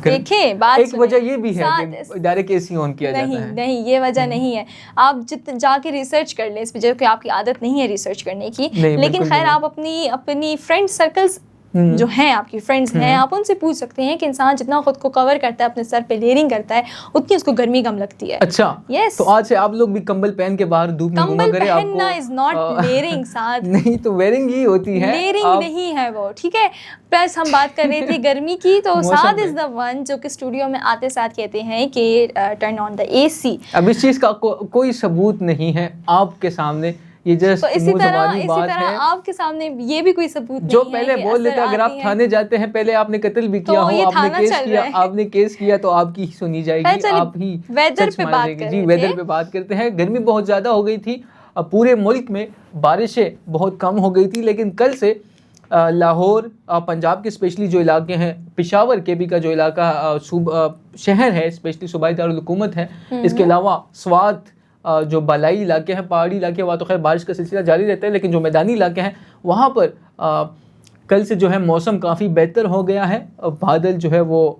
دیکھیں بات ایک وجہ یہ بھی ہے کہ ڈائریکٹ اے سی آن کیا جاتا ہے. نہیں یہ وجہ نہیں ہے. آپ جا کے ریسرچ کر لیں اس پہ، جو کہ آپ کی عادت نہیں ہے ریسرچ کرنے کی. لیکن خیر، آپ اپنی فرینڈ سرکلز جو ہیں، آپ کی فرینڈز ہیں، آپ ان سے پوچھ سکتے ہیں کہ انسان جتنا خود کو کور کرتا ہے، اپنے سر پہ لیئرنگ کرتا ہے، اتنی اس کو گرمی کم لگتی ہے. اچھا، یس. تو آج سے آپ لوگ بھی کمبل پہن کے باہر دھوپ میں گھوما کریں. کمبل پہننا از ناٹ لیئرنگ. ساتھ نہیں تو ویئرنگ ہی ہوتی ہے، لیئرنگ نہیں ہے وہ، ٹھیک ہے. پلس ہم بات کر رہے تھے گرمی کی، تو سعد از دا ون جو کہ اسٹوڈیو میں آتے ساتھ کہتے ہیں کہ ٹرن آن دا اے سی. اب اس چیز کا کوئی ثبوت نہیں ہے آپ کے سامنے، یہ جسٹ اسی طرح آپ کے سامنے یہ بھی کوئی ثبوت نہیں جو پہلے بول لیتے. اگر آپ تھانے جاتے ہیں، پہلے آپ نے قتل بھی کیا ہو، آپ نے کیس کیا تو آپ کی سنی جائے گی، آپ ہی ویدر پہ بات کریں. جی ویدر پہ بات کرتے ہیں. گرمی بہت زیادہ ہو گئی تھی، پورے ملک میں بارشیں بہت کم ہو گئی تھی، لیکن کل سے لاہور، پنجاب کے اسپیشلی جو علاقے ہیں، پشاور کے بھی کا جو علاقہ شہر ہے، اسپیشلی صوبائی دارالحکومت ہے، اس کے علاوہ سوات جو بالائی علاقے ہیں، پہاڑی علاقے، وہاں تو خیر بارش کا سلسلہ جاری رہتا ہے، لیکن جو میدانی علاقے ہیں وہاں پر کل سے جو ہے موسم کافی بہتر ہو گیا ہے. بادل جو ہے وہ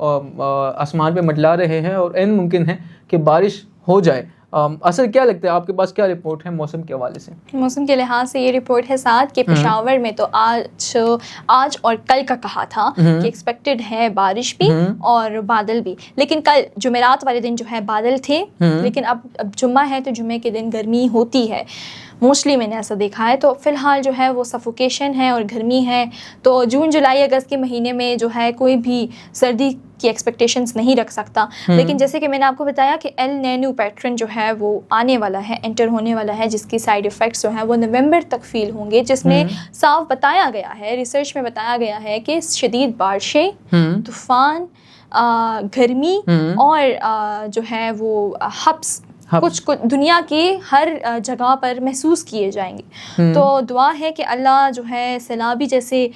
آسمان پہ منڈلا رہے ہیں اور عین ممکن ہے کہ بارش ہو جائے. اصل کیا لگتا ہے آپ کے پاس، کیا رپورٹ ہے موسم کے حوالے سے؟ موسم کے لحاظ سے یہ رپورٹ ہے ساتھ کہ پشاور میں تو آج اور کل کا کہا تھا کہ ایکسپیکٹڈ ہے بارش بھی اور بادل بھی، لیکن کل جمعرات والے دن جو ہے بادل تھے، لیکن اب جمعہ ہے تو جمعے کے دن گرمی ہوتی ہے. موسٹلی میں نے ایسا دیکھا ہے. تو فی الحال جو ہے وہ سفوکیشن ہے اور گرمی ہے. تو جون جولائی اگست کے مہینے میں جو ہے کوئی بھی سردی کی ایکسپیکٹیشنز نہیں رکھ سکتا. لیکن جیسے کہ میں نے آپ کو بتایا کہ ایل نینو پیٹرن جو ہے وہ آنے والا ہے، انٹر ہونے والا ہے، جس کی سائیڈ افیکٹس جو ہیں وہ نومبر تک فیل ہوں گے، جس میں صاف بتایا گیا ہے، ریسرچ میں بتایا گیا ہے کہ شدید بارشیں، طوفان، گرمی اور جو ہے وہ کچھ دنیا کی ہر جگہ پر محسوس کیے جائیں گے. تو دعا ہے کہ اللہ جو ہے سیلابی جیسے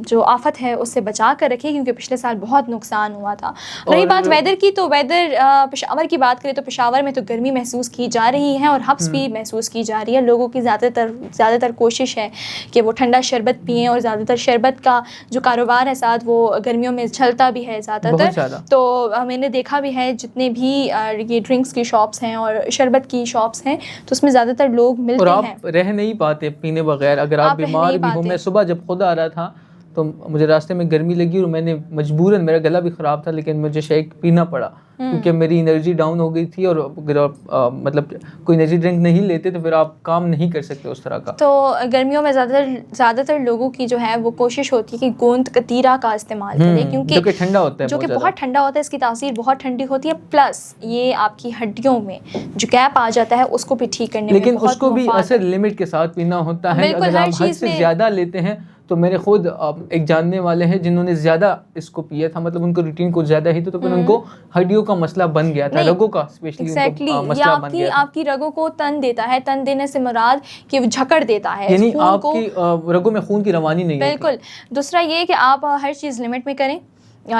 جو آفت ہے اس سے بچا کر رکھے, کیونکہ پچھلے سال بہت نقصان ہوا تھا. رہی بات ویدر کی, تو ویدر پشاور کی بات کریں تو پشاور میں تو گرمی محسوس کی جا رہی ہے اور ہبس بھی محسوس کی جا رہی ہے. لوگوں کی زیادہ تر کوشش ہے کہ وہ ٹھنڈا شربت پئیں, اور زیادہ تر شربت کا جو کاروبار ہے ساتھ وہ گرمیوں میں چلتا بھی ہے زیادہ تر. تو میں نے دیکھا بھی ہے جتنے بھی یہ ڈرنکس کی شاپس ہیں اور شربت کی شاپس ہیں تو اس میں زیادہ تر لوگ ملتے ہیں. اور آپ رہ نہیں پاتے پینے بغیر, اگر آپ بیمار بھی ہو. میں صبح جب خود آ رہا تھا تو مجھے راستے میں گرمی لگی اور میں نے مجبوراً, میرا گلا بھی خراب تھا لیکن مجھے شیک پینا پڑا کیونکہ میری انرجی ڈاؤن ہو گئی تھی. اور اگر آپ مطلب کوئی انرجی ڈرنک نہیں لیتے تو پھر آپ کام نہیں کر سکتے اس طرح کا. تو گرمیوں میں زیادہ تر لوگوں کی جو ہے وہ کوشش ہوتی ہے کہ گوند کتیرا کا استعمال کریں, کیونکہ ٹھنڈا ہوتا ہے, جو کہ بہت ٹھنڈا ہوتا ہے, اس کی تاثیر بہت ٹھنڈی ہوتی ہے. پلس یہ آپ کی ہڈیوں میں جو گیپ آ جاتا ہے اس کو بھی ٹھیک کرنے میں لیکن اس کو بھی اثر لمٹ کے ساتھ پینا ہوتا ہے. اگر آپ حد سے زیادہ لیتے ہیں تو میرے خود ایک جاننے والے ہیں جنہوں نے زیادہ اس کو پیا تھا, مطلب ان کو روٹین کچھ زیادہ ہی تو پھر ان کو ہڈیوں کا مسئلہ بن گیا تھا, رگوں کا اسپیشلی مسئلہ بن گیا تھا. آپ کی رگوں کو تن دیتا ہے, تن دینے سے مراد کہ وہ جھکڑ دیتا ہے, یعنی آپ کی رگوں میں خون کی روانی نہیں ہے. بالکل. دوسرا یہ کہ آپ ہر چیز لمٹ میں کریں,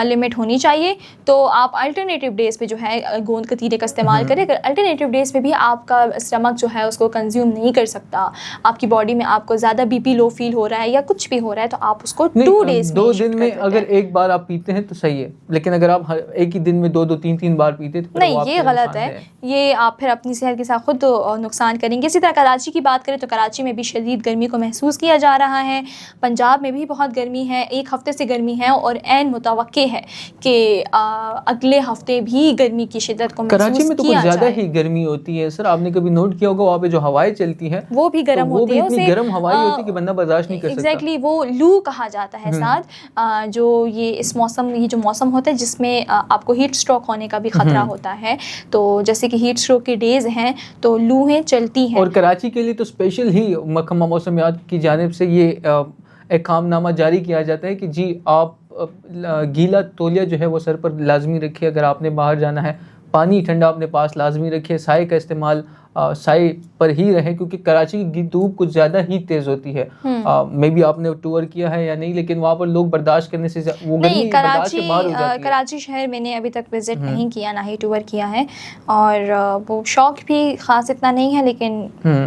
لمٹ ہونی چاہیے. تو آپ الٹرنیٹیو ڈیز پہ جو ہے گوند کتیرے کا استعمال کریں. اگر الٹرنیٹیو ڈیز پہ بھی آپ کا اسٹمک جو ہے اس کو کنزیوم نہیں کر سکتا, آپ کی باڈی میں آپ کو زیادہ بی پی لو فیل ہو رہا ہے یا کچھ بھی ہو رہا ہے, تو آپ اس کو 2 ڈیز میں 2 دن میں اگر ایک بار آپ پیتے ہیں تو صحیح ہے, لیکن اگر آپ ایک ہی دن میں 2 3 بار پیتے تو نہیں, یہ غلط ہے. یہ آپ پھر اپنی صحت کے ساتھ خود نقصان کریں گے. اسی طرح کراچی کی بات کریں تو کراچی میں بھی شدید گرمی کو محسوس کیا جا رہا ہے. پنجاب میں بھی بہت گرمی ہے, ایک ہفتے سے گرمی ہے, اور عین متوقع ہے کہ اگلے ہفتے بھی گرمی کی شدت کو محسوس کیا جائے. کراچی میں تو کچھ زیادہ ہی گرمی ہوتی ہے سر. آپ نے کبھی نوٹ کیا ہوگا وہاں پہ جو ہوائیں چلتی ہیں وہ بھی گرم ہوتی ہے, وہ بھی اتنی گرم ہوائیں ہوتی ہے کہ بندہ برداشت نہیں کر سکتا. ایگزیکٹلی, وہ لو کہا جاتا ہے ساتھ, جو یہ اس موسم, یہ جو موسم ہوتا ہے جس میں آپ کو ہیٹ اسٹروک ہونے کا بھی خطرہ ہوتا ہے. تو جیسے کہ ہیٹ اسٹروک کے ڈیز ہیں تو لوہیں چلتی ہیں. اور کراچی کے لیے تو اسپیشل ہی محکمہ موسمیات کی جانب سے یہ ایک کام نامہ جاری کیا جاتا ہے کہ جی آپ گیلا تولیہ جو ہے وہ سر پر لازمی رکھیے اگر آپ نے باہر جانا ہے, پانی ٹھنڈا اپنے پاس لازمی رکھیے, سائے کا استعمال سائے پر ہی رہے کیونکہ کراچی کی دھوپ کچھ زیادہ ہی تیز ہوتی ہے. مے بی آپ نے ٹور کیا ہے یا نہیں, لیکن وہاں پر لوگ برداشت کرنے سے وہ گرمی برداشت سے باہر ہو جاتی ہے. کراچی شہر میں نے ابھی تک وزٹ نہیں کیا, نہ ہی ٹور کیا ہے, اور وہ شوق بھی خاص اتنا نہیں ہے, لیکن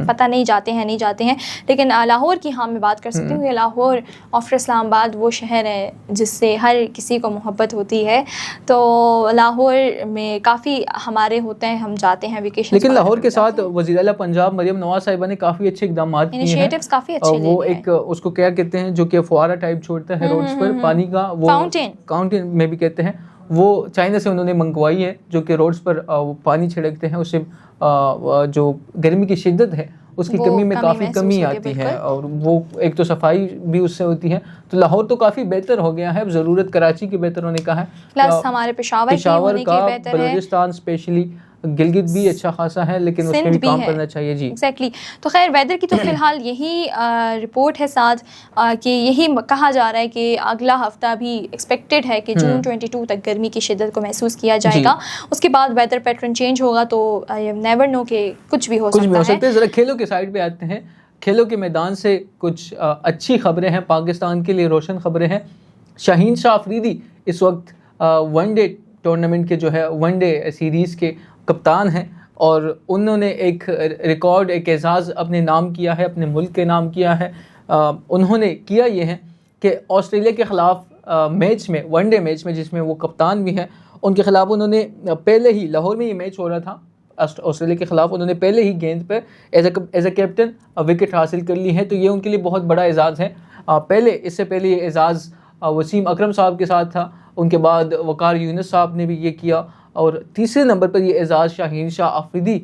پتہ نہیں جاتے ہیں نہیں جاتے ہیں. لیکن لاہور کی ہاں میں بات کر سکتی ہوں کہ لاہور آفٹر اسلام آباد وہ شہر ہے جس سے ہر کسی کو محبت ہوتی ہے. تو لاہور میں کافی ہمارے ہوتے ہیں, ہم جاتے ہیں ویکیشن. لیکن لاہور کے ساتھ وزیر اعلیٰ پنجاب مریم نواز صاحبہ نے کافی اچھے اقدامات کیے ہیں. کافی اچھے وہ ایک اس کو کیا کہتے ہیں جو کہ فوارہ ٹائپ چھوڑتا ہے روڈز پر پانی کا, وہ فاؤنٹین میں بھی کہتے ہیں, وہ چائنا سے انہوں نے منگوائی ہے جو کہ روڈز پر پانی چھڑکتے ہیں. اس سے جو گرمی کی شدت ہے اس کی کمی میں کافی کمی آتی ہے, اور وہ ایک تو صفائی بھی اس سے ہوتی ہے. تو لاہور تو کافی بہتر ہو گیا ہے, اب ضرورت کراچی کے بہتر ہونے کا ہے, پلس ہمارے پشاور کا, بلوچستان اسپیشلی گلگت بھی اچھا خاصا ہے, لیکن اس میں بھی کام کرنا چاہیے. جی ایگزیکٹلی. تو خیر ویدر کی تو فی الحال یہی رپورٹ ہے ساتھ کہ یہی کہا جا رہا ہے کہ اگلا ہفتہ بھی ایکسپیکٹڈ ہے کہ جون 22 تک گرمی کی شدت کو محسوس کیا جائے گا. اس کے بعد ویدر پیٹرن چینج ہوگا, تو نیور نو کہ کچھ بھی ہو سکتا ہے. ذرا کھیلوں کے سائڈ پہ آتے ہیں. کھیلوں کے میدان سے کچھ اچھی خبریں ہیں, پاکستان کے لیے روشن خبریں ہیں. شاہین شاہ آفریدی اس وقت ون ڈے ٹورنامنٹ کے جو ہے ون ڈے سیریز کے کپتان ہیں, اور انہوں نے ایک ریکارڈ, ایک اعزاز اپنے نام کیا ہے, اپنے ملک کے نام کیا ہے. انہوں نے کیا یہ ہے کہ آسٹریلیا کے خلاف میچ میں, ون ڈے میچ میں جس میں وہ کپتان بھی ہیں, ان کے خلاف انہوں نے پہلے ہی, لاہور میں یہ میچ ہو رہا تھا آسٹریلیا کے خلاف, انہوں نے پہلے ہی گیند پہ ایز اے کیپٹن وکٹ حاصل کر لی ہے. تو یہ ان کے لیے بہت بڑا اعزاز ہے. اس سے پہلے یہ اعزاز وسیم اکرم صاحب کے ساتھ تھا, ان کے بعد وقار یونس صاحب نے بھی یہ کیا, اور تیسرے نمبر پر یہ اعزاز شاہین شاہ آفریدی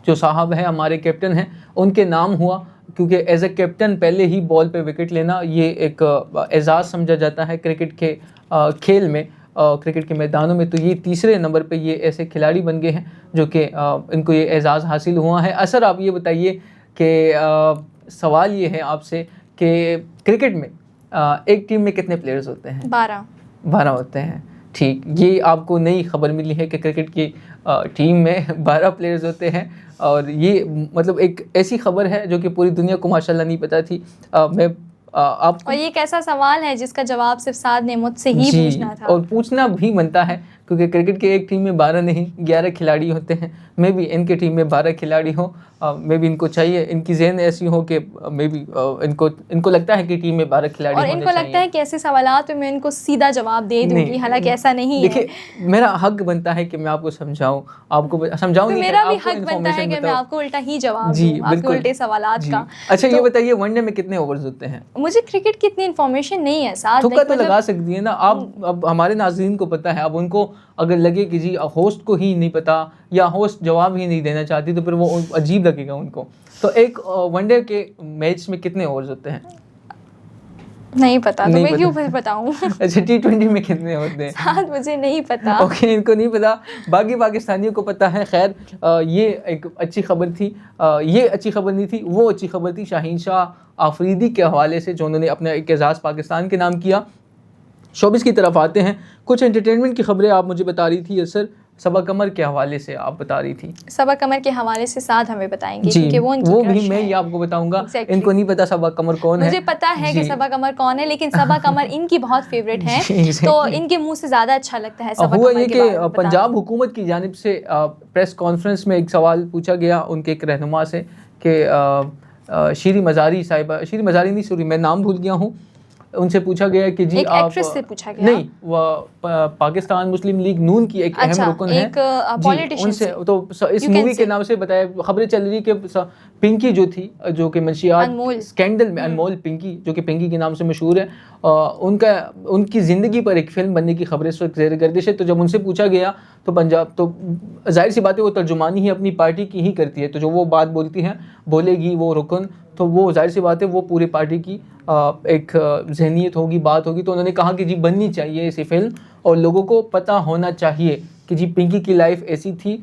جو صاحب ہیں, ہمارے کیپٹن ہیں, ان کے نام ہوا, کیونکہ ایز اے کیپٹن پہلے ہی بال پہ وکٹ لینا یہ ایک اعزاز سمجھا جاتا ہے کرکٹ کے کھیل میں, کرکٹ کے میدانوں میں. تو یہ تیسرے نمبر پہ یہ ایسے کھلاڑی بن گئے ہیں جو کہ ان کو یہ اعزاز حاصل ہوا ہے. اثر آپ یہ بتائیے کہ سوال یہ ہے آپ سے کہ کرکٹ میں ایک ٹیم میں کتنے پلیئرز ہوتے ہیں؟ 12 ہوتے ہیں. ٹھیک، یہ آپ کو نئی خبر ملی ہے کہ کرکٹ کی ٹیم میں 12 پلیئرز ہوتے ہیں، اور یہ مطلب ایک ایسی خبر ہے جو کہ پوری دنیا کو ماشاءاللہ نہیں پتہ تھی. میں آپ اور یہ ایک ایسا سوال ہے جس کا جواب صرف سعد نے مجھ سے ہی پوچھنا تھا، اور پوچھنا بھی بنتا ہے، کیونکہ کرکٹ کے ایک ٹیم میں 12 نہیں 11 کھلاڑی ہوتے ہیں. میں بھی ان کے ٹیم میں 12 کھلاڑی ہوں. میں بھی ان کو چاہیے، ان کی ذہن ایسی ہو کہ میں بھی ان کو لگتا ہے کہ ٹیم میں 12 کھلاڑی ہونے چاہیے، اور ان کو لگتا ہے کہ ایسے سوالات میں ان کو سیدھا جواب دے دوں گی، حالانکہ ایسا نہیں ہے. دیکھیے میرا حق بنتا ہے کہ میں آپ کو سمجھاؤں، آپ کو سمجھاؤں نہیں، میرا بھی حق بنتا ہے کہ میں آپ کو الٹا ہی جواب دوں، آپ کے الٹے سوالات کا. اچھا یہ بتائیے ون ڈے میں کتنے اوورز ہوتے ہیں؟ مجھے کرکٹ کی اتنی انفارمیشن نہیں ہے، ساتھ تھوکا تو لگا سکتی ہے نا آپ. اب ہمارے ناظرین کو پتہ ہے، اب ان کو اگر لگے کہ جی ہوسٹ کو ہی نہیں پتا یا ہوسٹ جواب ہی نہیں دینا چاہتی تو پھر وہ عجیب لگے گا ان کو. تو ایک ون ڈے کے میچ میں کتنے اوورز ہوتے ہیں؟ نہیں پتا، تو میں کیوں بتاؤں. اچھا T20 میں کتنے ہوتے ہیں؟ ساتھ مجھے نہیں پتا. اوکے، ان کو نہیں پتا، باقی پاکستانیوں کو پتا ہے. خیر یہ ایک اچھی خبر تھی. یہ اچھی خبر نہیں تھی، وہ اچھی خبر تھی شاہین شاہ آفریدی کے حوالے سے، جو انہوں نے اپنا ایک اعزاز پاکستان کے نام کیا. شوبز کی طرف آتے ہیں. کچھ انٹرٹینمنٹ کی خبریں آپ مجھے بتا رہی تھی سر، صبا قمر کے حوالے سے آپ بتا رہی تھی. صبا قمر کے حوالے سے ساتھ ہمیں بتائیں گے، کیونکہ وہ بھی میں یہ آپ کو بتاؤں گا. ان کو نہیں پتا صبا قمر کون ہے. مجھے پتا ہے کہ صبا قمر کون ہے، لیکن صبا قمر ان کی بہت فیوریٹ ہے، تو ان کے منہ سے زیادہ اچھا لگتا ہے صبا قمر. ہوا یہ کہ پنجاب حکومت کی جانب سے پریس کانفرنس میں ایک سوال پوچھا گیا ان کے ایک رہنما سے کہ شیری مزاری صاحبہ، شیری مزاری نہیں، سوری میں نام بھول گیا ہوں، ان سے پوچھا گیا کہ جی آپ، ایکٹریس سے پوچھا گیا نہیں، وہ پاکستان مسلم لیگ نون کی ایک اہم رکن ہے ان سے. تو اس مووی کے نام سے بتایا، خبریں چل رہی کہ پنکی جو تھی، جو کہ منشیات اسکینڈل میں انمول پنکی، جو کہ پنکی کے نام سے مشہور ہے، ان کی زندگی پر ایک فلم بننے کی خبریں اس وقت زیر گردش ہے. تو جب ان سے پوچھا گیا تو پنجاب، تو ظاہر سی بات ہے وہ ترجمانی ہی اپنی پارٹی کی ہی کرتی ہے، تو جو وہ بات بولتی ہیں بولے گی وہ رکن، تو وہ ظاہر سی بات ہے وہ پوری پارٹی کی ایک ذہنیت ہوگی، بات ہوگی. تو انہوں نے کہا کہ جی بننی چاہیے ایسی فلم، اور لوگوں کو پتہ ہونا چاہیے کہ جی پنکی کی لائف ایسی تھی،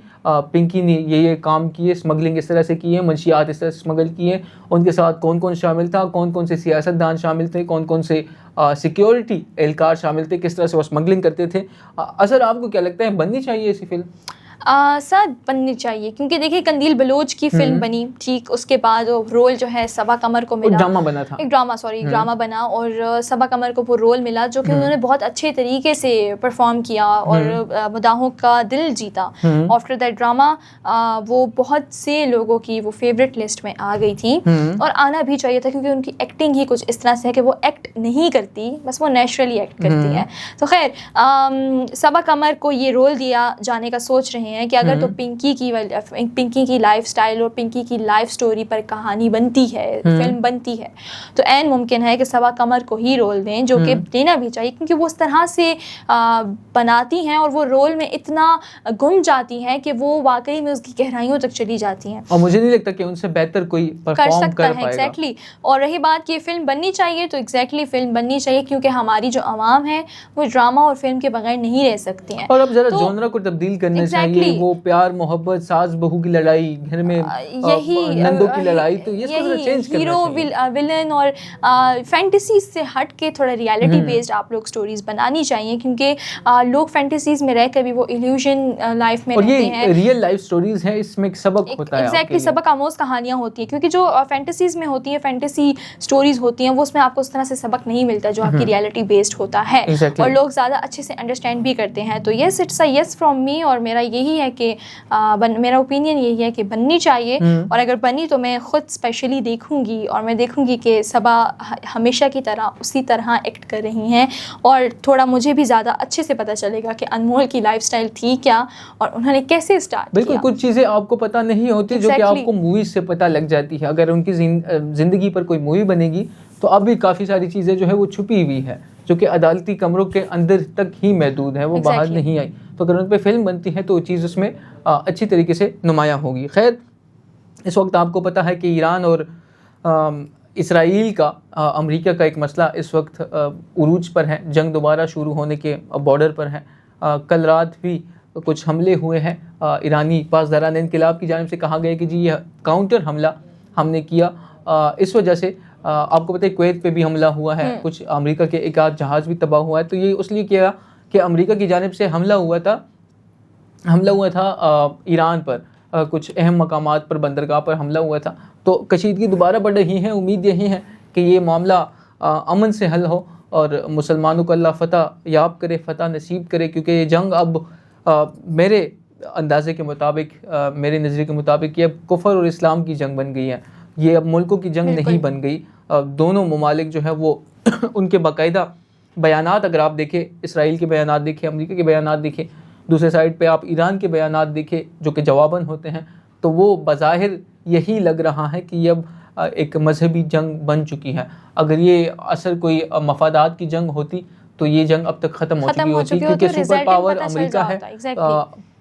پنکی نے یہ کام کیے، اسمگلنگ اس طرح سے کی ہے، منشیات اس طرح سے اسمگل کیے، ان کے ساتھ کون کون شامل تھا، کون کون سے سیاستدان شامل تھے، کون کون سے سیکیورٹی اہلکار شامل تھے، کس طرح سے وہ اسمگلنگ کرتے تھے. اصل آپ کو کیا لگتا ہے بننی چاہیے ایسی فلم؟ ساتھ بننی چاہیے، کیونکہ دیکھیں قندیل بلوچ کی فلم بنی، ٹھیک، اس کے بعد رول جو ہے صبا قمر کو ملا، ڈرامہ بنا تھا، ایک ڈرامہ بنا، اور صبا قمر کو وہ رول ملا جو کہ انہوں نے بہت اچھے طریقے سے پرفارم کیا اور مداحوں کا دل جیتا. آفٹر دیٹ ڈرامہ وہ بہت سے لوگوں کی وہ فیوریٹ لسٹ میں آ گئی تھی، اور آنا بھی چاہیے تھا، کیونکہ ان کی ایکٹنگ ہی کچھ اس طرح سے ہے کہ وہ ایکٹ نہیں کرتی، بس وہ نیچرلی ایکٹ کرتی ہے. تو خیر صبا قمر کو یہ رول دیا جانے کا سوچ رہے ہیں کہ اگر تو پنکی کی لائف سٹائل اور پنکی کی لائف سٹوری پر کہانی بنتی ہے، فلم بنتی ہے، تو عین ممکن ہے کہ صبا قمر کو ہی رول دیں، جو کہ دینا بھی چاہیے، کیونکہ وہ اس طرح سے بناتی ہیں اور وہ رول میں اتنا گم جاتی ہیں کہ وہ واقعی میں اس کی گہرائیوں تک چلی جاتی ہیں، اور مجھے نہیں لگتا کہ ان سے بہتر کوئی کر سکتا ہے. ایگزیکٹلی. اور رہی بات کہ فلم بننی چاہیے، تو ایگزیکٹلی فلم بننی چاہیے، کیونکہ ہماری جو عوام ہے وہ ڈرامہ اور فلم کے بغیر نہیں رہ سکتی ہیں. اور اب ذرا جونرا کو تبدیل کرنا چاہیے، وہ پیار محبت، ساس بہو کی لڑائی، گھر میں نندوں کی لڑائی، تو یہ تھوڑا چینج کرنا ہیرو ولن اور فینٹیسیز سے ہٹ کے تھوڑا ریالٹی بیسڈ آپ لوگ سٹوریز بنانی چاہیے، کیونکہ لوگ فینٹیسیز میں رہ کر بھی وہ ایلیوژن لائف میں رہتے ہیں. اور یہ ریئل لائف سٹوریز ہیں، اس میں ایک سبق ہوتا ہے. ایگزیکٹلی سبق آموز کہانیاں ہوتی ہیں، کیونکہ جو فینٹیسیز میں ہوتی ہیں، فینٹیسی سٹوریز ہوتی ہیں، وہ اس میں آپ کو اس طرح سے سبق نہیں ملتا جو آپ کی ریالٹی بیسڈ ہوتا ہے، اور لوگ زیادہ اچھے سے انڈرسٹینڈ بھی کرتے ہیں. تو yes it's a yes from me, اور میرا یہی ہے کہ میرا اوپینین یہی ہے کہ بننی چاہیے، اور اگر بنی تو میں خود اسپیشلی دیکھوں گی، اور میں دیکھوں گی کہ صبا ہمیشہ کی طرح اسی طرح ایکٹ کر رہی ہیں، اور تھوڑا مجھے بھی زیادہ اچھے سے پتہ چلے گا کہ انمول کی لائف سٹائل تھی کیا اور انہوں نے کیسے اسٹارٹ کیا. بالکل، کچھ چیزیں آپ کو پتہ نہیں ہوتی جو کہ آپ کو موویز سے پتہ لگ جاتی ہے. اگر ان کی زندگی پر کوئی مووی بنے گی تو اب بھی کافی ساری چیزیں جو ہے وہ چھپی ہوئی ہے، جو کہ عدالتی کمروں کے اندر تک ہی محدود ہے، وہ باہر نہیں آئی. تو اگر ان پہ فلم بنتی ہے تو وہ چیز اس میں اچھی طریقے سے نمایاں ہوگی. خیر اس وقت آپ کو پتہ ہے کہ ایران اور اسرائیل کا، امریکہ کا ایک مسئلہ اس وقت عروج پر ہے، جنگ دوبارہ شروع ہونے کے بارڈر پر ہے. کل رات بھی کچھ حملے ہوئے ہیں، ایرانی پاسداران انقلاب کی جانب سے کہا گیا کہ جی یہ کاؤنٹر حملہ ہم نے کیا. اس وجہ سے آپ کو پتہ ہے کویت پہ بھی حملہ ہوا ہے، کچھ امریکہ کے ایک آدھ جہاز بھی تباہ ہوا ہے. تو یہ اس لیے کیا کہ امریکہ کی جانب سے حملہ ہوا تھا ایران پر، کچھ اہم مقامات پر، بندرگاہ پر حملہ ہوا تھا. تو کشیدگی دوبارہ بڑھ رہی ہے. امید یہی ہے کہ یہ معاملہ امن سے حل ہو اور مسلمانوں کو اللہ فتح یاب کرے، فتح نصیب کرے، کیونکہ یہ جنگ اب میرے اندازے کے مطابق، میرے نظریے کے مطابق یہ اب کفر اور اسلام کی جنگ بن گئی ہے. یہ اب ملکوں کی جنگ نہیں بن گئی. دونوں ممالک جو ہے وہ ان کے باقاعدہ بیانات اگر آپ دیکھیں، اسرائیل کے بیانات دیکھیں، امریکہ کے بیانات دیکھیں، دوسرے سائڈ پہ آپ ایران کے بیانات دیکھیں جو کہ جواباً ہوتے ہیں، تو وہ بظاہر یہی لگ رہا ہے کہ یہ اب ایک مذہبی جنگ بن چکی ہے. اگر یہ اصل کوئی مفادات کی جنگ ہوتی تو یہ جنگ اب تک ختم ہو چکی ہوتی، کیونکہ سپر پاور امریکہ ہے،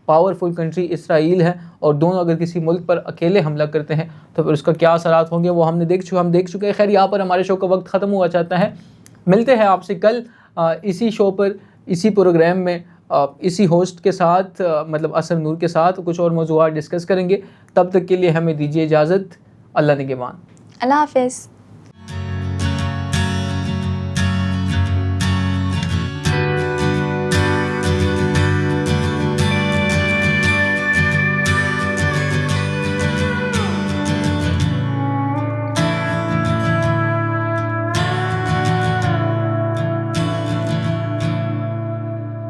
پاورفل کنٹری اسرائیل ہے، اور دونوں اگر کسی ملک پر اکیلے حملہ کرتے ہیں تو پھر اس کا کیا اثرات ہوں گے وہ ہم دیکھ چکے ہیں. خیر یہاں پر ہمارے شو کا وقت ختم ہوا چاہتا ہے. ملتے ہیں آپ سے کل اسی شو پر، اسی پروگرام میں، اسی ہوسٹ کے ساتھ، مطلب اثر نور کے ساتھ کچھ اور موضوعات ڈسکس کریں گے. تب تک کے لیے ہمیں دیجیے اجازت. اللہ نگہبان. اللہ حافظ.